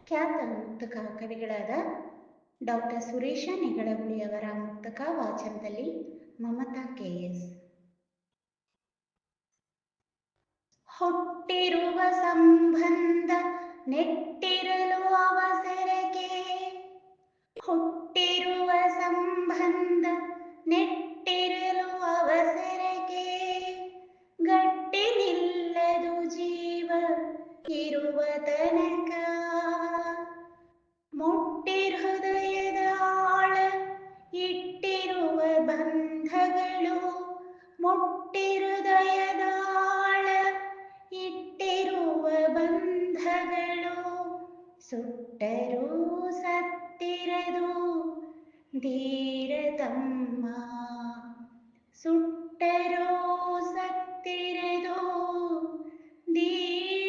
ಖ್ಯಾತ ಮುಕ್ತಕ ಕವಿಗಳಾದ doctor Suresh ನಿಗಳಗುಳಿಯವರ ಮುಕ್ತಕ ವಾಚನದಲ್ಲಿ Mamata KS. ಹುಟ್ಟಿರುವ ಸಂಬಂಧ ನೆಟ್ಟಿರಲು ಅವಸರಕ್ಕೆ, ಹುಟ್ಟಿರುವ ಸಂಬಂಧ ನೆಟ್ಟಿರಲು ಅವಸರಕ್ಕೆ, ಗಟ್ಟಿ ನಿಲ್ಲದು ಜೀವ ಇರುವ ತನಕ. ಮುಟ್ಟಿ ಹೃದಯದ ಆಳ ಇಟ್ಟಿರುವ ಬಂಧಗಳು, ಮುಟ್ಟಿ ಹೃದಯದ ಆಳ ಇಟ್ಟಿರುವ ಬಂಧಗಳು, ಸುಟ್ಟರೂ ಸತ್ತಿರದು ಧೀರತಮ್ಮ, ಸುಟ್ಟರೂ ಸತ್ತಿರದು ಧೀರತಮ್ಮ.